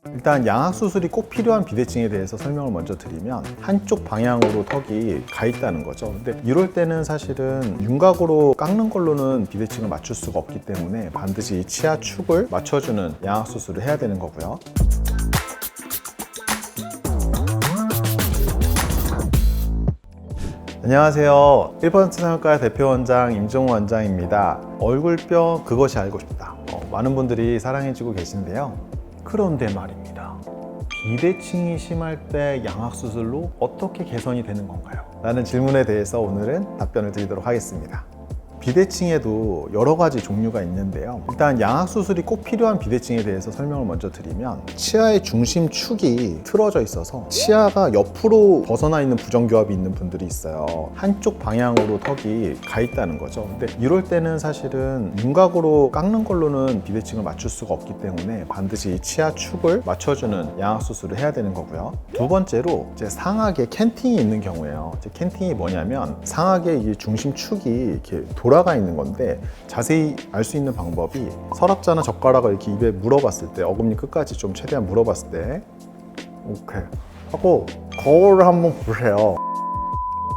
일단 양악 수술이 꼭 필요한 비대칭에 대해서 설명을 먼저 드리면 한쪽 방향으로 턱이 가 있다는 거죠. 근데 이럴 때는 사실은 윤곽으로 깎는 걸로는 비대칭을 맞출 수가 없기 때문에 반드시 이 치아 축을 맞춰주는 양악 수술을 해야 되는 거고요. 안녕하세요. 1% 성형과 대표 원장 임종우 원장입니다. 얼굴뼈 그것이 알고 싶다. 많은 분들이 사랑해주고 계신데요. 그런데 말입니다. 비대칭이 심할 때 양악 수술로 어떻게 개선이 되는 건가요? 라는 질문에 대해서 오늘은 답변을 드리도록 하겠습니다. 비대칭에도 여러 가지 종류가 있는데요. 일단 양악 수술이 꼭 필요한 비대칭에 대해서 설명을 먼저 드리면 치아의 중심축이 틀어져 있어서 치아가 옆으로 벗어나 있는 부정교합이 있는 분들이 있어요. 한쪽 방향으로 턱이 가 있다는 거죠. 근데 이럴 때는 사실은 윤곽으로 깎는 걸로는 비대칭을 맞출 수가 없기 때문에 반드시 이 치아 축을 맞춰주는 양악 수술을 해야 되는 거고요. 두 번째로 이제 상악에 캔팅이 있는 경우에요. 이제 캔팅이 뭐냐면 상악에 이 중심축이 이렇게 돌아가 있는 건데 자세히 알 수 있는 방법이 서랍자나 젓가락을 이렇게 입에 물어봤을 때 어금니 끝까지 좀 최대한 물어봤을 때 오케이 하고 거울을 한번 보세요.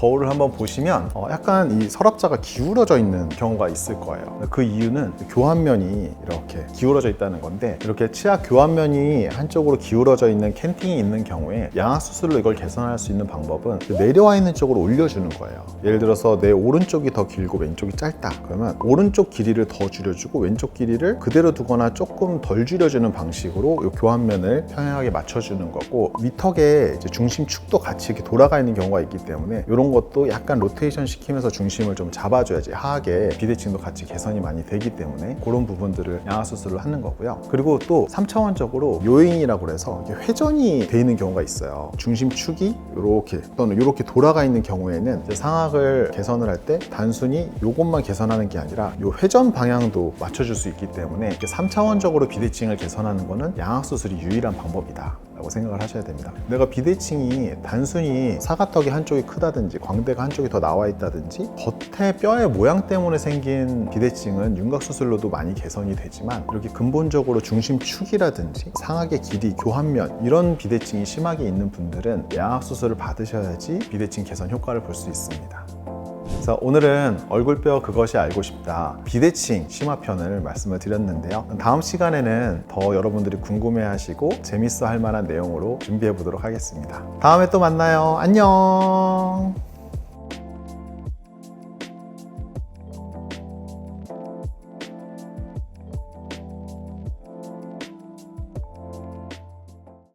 거울을 한번 보시면 약간 이 서랍자가 기울어져 있는 경우가 있을 거예요. 그 이유는 교환면이 이렇게 기울어져 있다는 건데 이렇게 치아 교환면이 한쪽으로 기울어져 있는 캔팅이 있는 경우에 양악 수술로 이걸 개선할 수 있는 방법은 내려와 있는 쪽으로 올려주는 거예요. 예를 들어서 내 오른쪽이 더 길고 왼쪽이 짧다 그러면 오른쪽 길이를 더 줄여주고 왼쪽 길이를 그대로 두거나 조금 덜 줄여주는 방식으로 이 교환면을 평행하게 맞춰주는 거고 위턱에 이제 중심축도 같이 이렇게 돌아가 있는 경우가 있기 때문에 이런 것도 약간 로테이션 시키면서 중심을 좀 잡아줘야지 하악의 비대칭도 같이 개선이 많이 되기 때문에 그런 부분들을 양악 수술을 하는 거고요. 그리고 또 3차원적으로 요인이라고 해서 회전이 돼 있는 경우가 있어요. 중심축이 이렇게 또는 이렇게 돌아가 있는 경우에는 이제 상악을 개선을 할 때 단순히 이것만 개선하는 게 아니라 이 회전 방향도 맞춰줄 수 있기 때문에 3차원적으로 비대칭을 개선하는 거는 양악 수술이 유일한 방법이다 라고 생각을 하셔야 됩니다. 내가 비대칭이 단순히 사각턱이 한쪽이 크다든지 광대가 한쪽이 더 나와 있다든지 겉에 뼈의 모양 때문에 생긴 비대칭은 윤곽 수술로도 많이 개선이 되지만 이렇게 근본적으로 중심축이라든지 상악의 길이, 교환면 이런 비대칭이 심하게 있는 분들은 양악 수술을 받으셔야지 비대칭 개선 효과를 볼 수 있습니다. 그래서 오늘은 얼굴뼈 그것이 알고 싶다 비대칭 심화편을 말씀을 드렸는데요. 다음 시간에는 더 여러분들이 궁금해하시고 재밌어 할 만한 내용으로 준비해 보도록 하겠습니다. 다음에 또 만나요. 안녕.